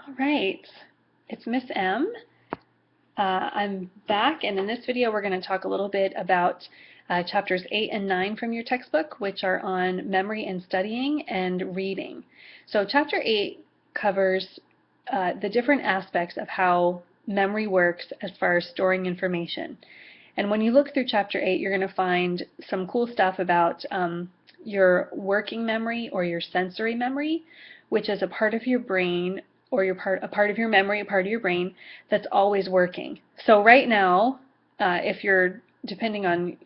All right, it's Miss M. I'm back, and in this video we're going to talk a little bit about chapters 8 and 9 from your textbook, which are on memory and studying and reading. So chapter 8 covers the different aspects of how memory works as far as storing information. And when you look through chapter 8, you're going to find some cool stuff about your working memory or your sensory memory, which is a part of your brain or a part of your memory, a part of your brain that's always working. So right now, if you're, depending on,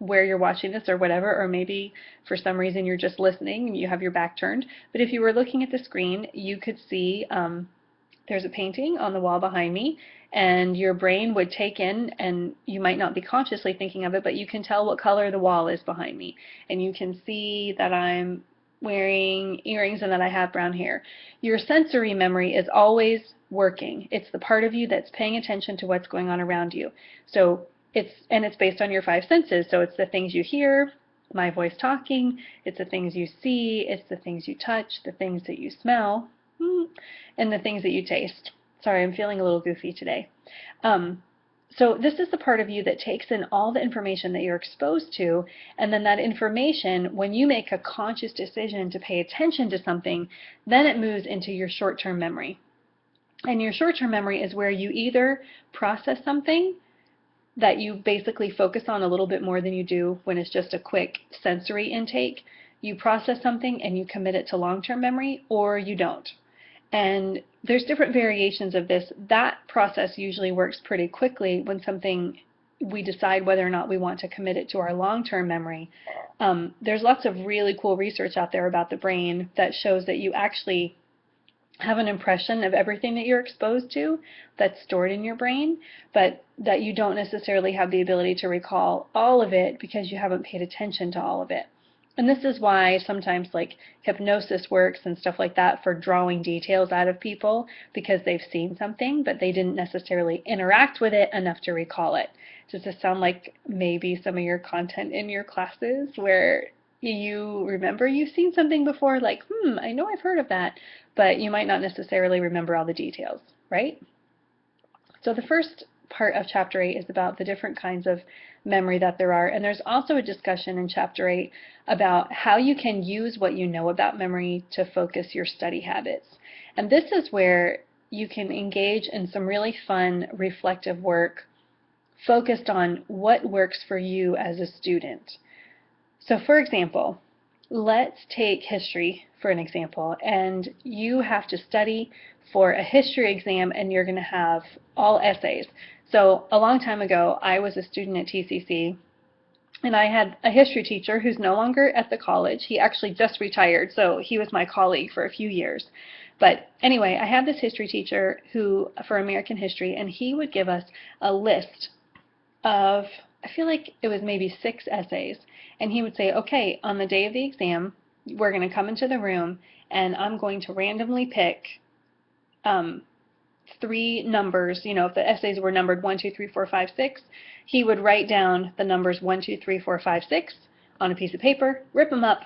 where you're watching this or whatever, or maybe for some reason you're just listening and you have your back turned, but if you were looking at the screen, you could see there's a painting on the wall behind me, and your brain would take in, and you might not be consciously thinking of it, but you can tell what color the wall is behind me, and you can see that I'm wearing earrings and that I have brown hair. Your sensory memory is always working. It's the part of you that's paying attention to what's going on around you. So it's based on your five senses. So it's the things you hear, my voice talking, it's the things you see, it's the things you touch, the things that you smell, and the things that you taste. Sorry, I'm feeling a little goofy today. So this is the part of you that takes in all the information that you're exposed to, and then that information, when you make a conscious decision to pay attention to something, then it moves into your short-term memory. And your short-term memory is where you either process something that you basically focus on a little bit more than you do when it's just a quick sensory intake. You process something and you commit it to long-term memory, or you don't. And there's different variations of this. That process usually works pretty quickly when we decide whether or not we want to commit it to our long-term memory. There's lots of really cool research out there about the brain that shows that you actually have an impression of everything that you're exposed to that's stored in your brain, but that you don't necessarily have the ability to recall all of it because you haven't paid attention to all of it. And this is why sometimes like hypnosis works and stuff like that for drawing details out of people, because they've seen something but they didn't necessarily interact with it enough to recall it. Does this sound like maybe some of your content in your classes where you remember you've seen something before, like, I know I've heard of that, but you might not necessarily remember all the details, right? So the first part of chapter 8 is about the different kinds of memory that there are, and there's also a discussion in chapter 8 about how you can use what you know about memory to focus your study habits. And this is where you can engage in some really fun reflective work focused on what works for you as a student. So for example, let's take history for an example, and you have to study for a history exam and you're going to have all essays. So a long time ago, I was a student at TCC, and I had a history teacher who's no longer at the college. He actually just retired, so he was my colleague for a few years. But anyway, I had this history teacher for American history, and he would give us a list of, I feel like it was maybe 6 essays, and he would say, okay, on the day of the exam, we're going to come into the room, and I'm going to randomly pick 3 numbers. If the essays were numbered 1, 2, 3, 4, 5, 6, he would write down the numbers 1, 2, 3, 4, 5, 6 on a piece of paper, rip them up,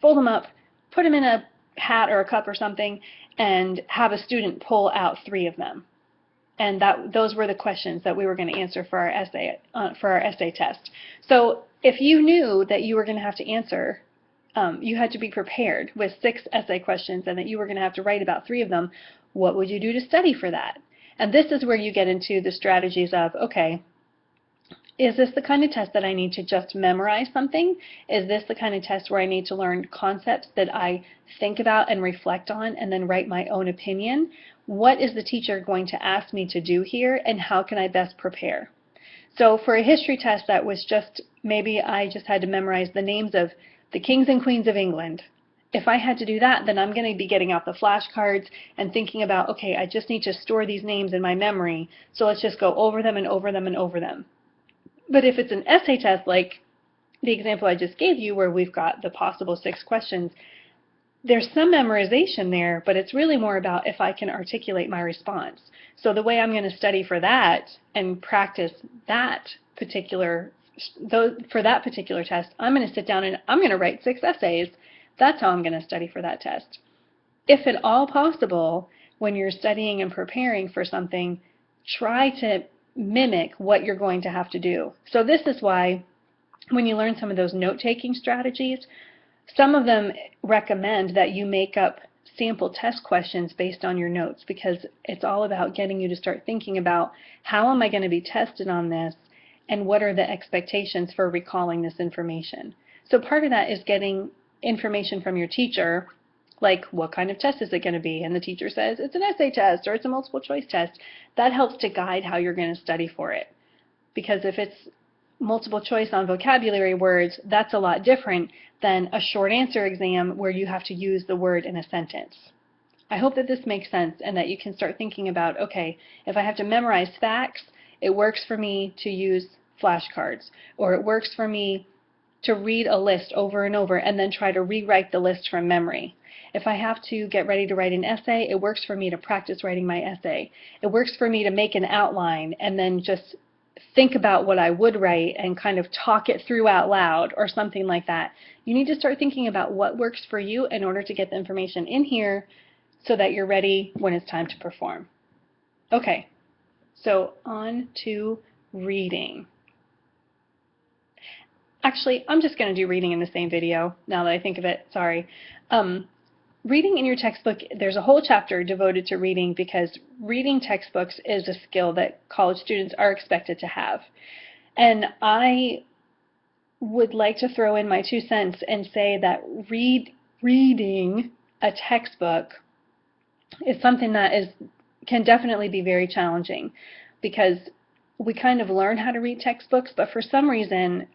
fold them up, put them in a hat or a cup or something, and have a student pull out 3 of them. And those were the questions that we were going to answer for our essay test. So if you knew that you were going to have to answer, you had to be prepared with 6 essay questions and that you were going to have to write about 3 of them, what would you do to study for that? And this is where you get into the strategies of, okay, is this the kind of test that I need to just memorize something? Is this the kind of test where I need to learn concepts that I think about and reflect on and then write my own opinion? What is the teacher going to ask me to do here, and how can I best prepare? So for a history test that was just, maybe I just had to memorize the names of the kings and queens of England. If I had to do that, then I'm going to be getting out the flashcards and thinking about, okay, I just need to store these names in my memory, so let's just go over them and over them and over them. But if it's an essay test, like the example I just gave you where we've got the possible 6 questions, there's some memorization there, but it's really more about if I can articulate my response. So the way I'm going to study for that and practice for that particular test, I'm going to sit down and I'm going to write 6 essays. That's how I'm going to study for that test. If at all possible, when you're studying and preparing for something, try to mimic what you're going to have to do. So this is why when you learn some of those note-taking strategies, some of them recommend that you make up sample test questions based on your notes, because it's all about getting you to start thinking about how am I going to be tested on this and what are the expectations for recalling this information. So part of that is getting information from your teacher, like what kind of test is it going to be? And the teacher says it's an essay test or it's a multiple choice test. That helps to guide how you're going to study for it. Because if it's multiple choice on vocabulary words, that's a lot different than a short answer exam where you have to use the word in a sentence. I hope that this makes sense and that you can start thinking about, okay, if I have to memorize facts, it works for me to use flashcards, or it works for me to read a list over and over and then try to rewrite the list from memory. If I have to get ready to write an essay, it works for me to practice writing my essay. It works for me to make an outline and then just think about what I would write and kind of talk it through out loud or something like that. You need to start thinking about what works for you in order to get the information in here so that you're ready when it's time to perform. Okay, so on to reading. Actually, I'm just going to do reading in the same video now that I think of it. Sorry. Reading in your textbook, there's a whole chapter devoted to reading because reading textbooks is a skill that college students are expected to have. And I would like to throw in my 2 cents and say that reading a textbook is something that can definitely be very challenging, because we kind of learn how to read textbooks, but for some reason,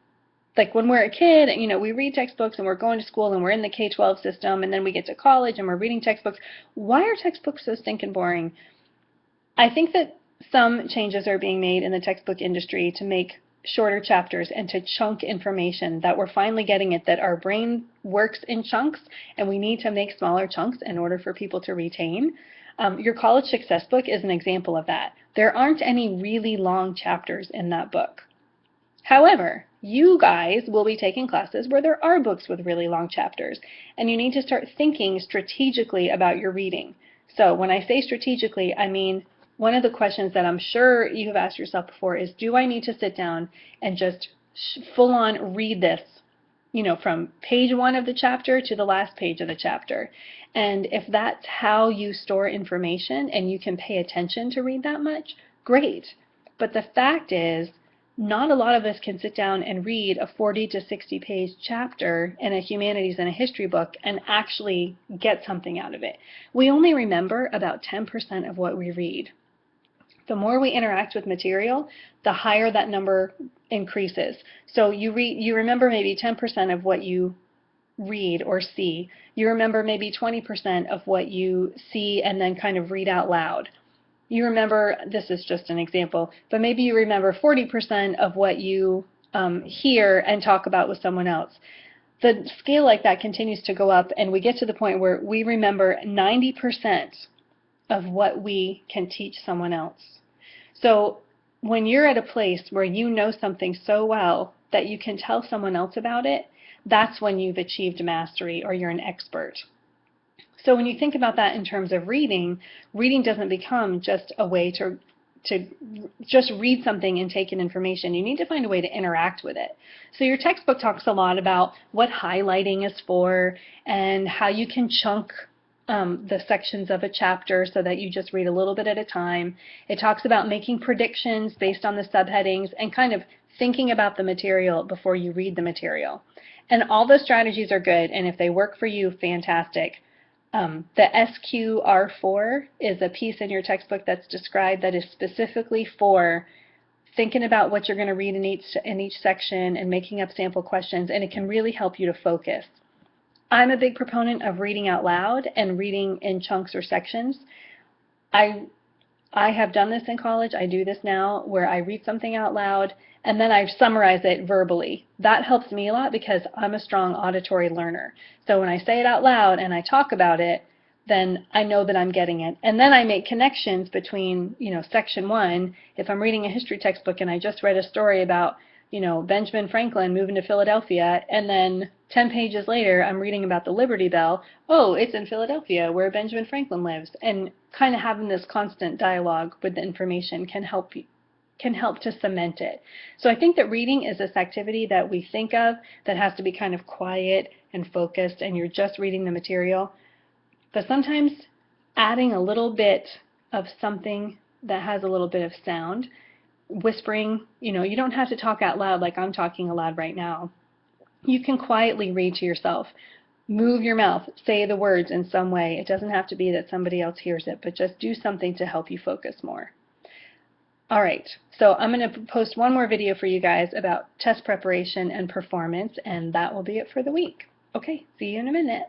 like when we're a kid, you know, we read textbooks and we're going to school and we're in the K-12 system, and then we get to college and we're reading textbooks. Why are textbooks so stinking boring? I think that some changes are being made in the textbook industry to make shorter chapters and to chunk information, that we're finally getting it, that our brain works in chunks and we need to make smaller chunks in order for people to retain. Your college success book is an example of that. There aren't any really long chapters in that book. However, you guys will be taking classes where there are books with really long chapters, and you need to start thinking strategically about your reading. So when I say strategically, I mean one of the questions that I'm sure you have asked yourself before is, do I need to sit down and just full on read this, you know, from page 1 of the chapter to the last page of the chapter? And if that's how you store information and you can pay attention to read that much, great. But the fact is, not a lot of us can sit down and read a 40 to 60 page chapter in a humanities and a history book and actually get something out of it. We only remember about 10% of what we read. The more we interact with material, the higher that number increases. So you remember maybe 10% of what you read or see. You remember maybe 20% of what you see and then kind of read out loud. You remember, this is just an example, but maybe you remember 40% of what you hear and talk about with someone else. The scale like that continues to go up, and we get to the point where we remember 90% of what we can teach someone else. So when you're at a place where you know something so well that you can tell someone else about it, that's when you've achieved mastery or you're an expert. So when you think about that in terms of reading, reading doesn't become just a way to just read something and take in information. You need to find a way to interact with it. So your textbook talks a lot about what highlighting is for and how you can chunk the sections of a chapter so that you just read a little bit at a time. It talks about making predictions based on the subheadings and kind of thinking about the material before you read the material. And all those strategies are good, and if they work for you, fantastic. The SQR4 is a piece in your textbook that's described that is specifically for thinking about what you're going to read in each section and making up sample questions, and it can really help you to focus. I'm a big proponent of reading out loud and reading in chunks or sections. I have done this in college. I do this now where I read something out loud and then I summarize it verbally. That helps me a lot because I'm a strong auditory learner. So when I say it out loud and I talk about it, then I know that I'm getting it. And then I make connections between, you know, section 1. If I'm reading a history textbook and I just read a story about, you know, Benjamin Franklin moving to Philadelphia, and then 10 pages later, I'm reading about the Liberty Bell. Oh, it's in Philadelphia where Benjamin Franklin lives. And kind of having this constant dialogue with the information can help to cement it. So I think that reading is this activity that we think of that has to be kind of quiet and focused, and you're just reading the material. But sometimes adding a little bit of something that has a little bit of sound, whispering, you don't have to talk out loud like I'm talking aloud right now. You can quietly read to yourself. Move your mouth, say the words in some way. It doesn't have to be that somebody else hears it, but just do something to help you focus more. All right, so I'm going to post one more video for you guys about test preparation and performance, and that will be it for the week. Okay, see you in a minute.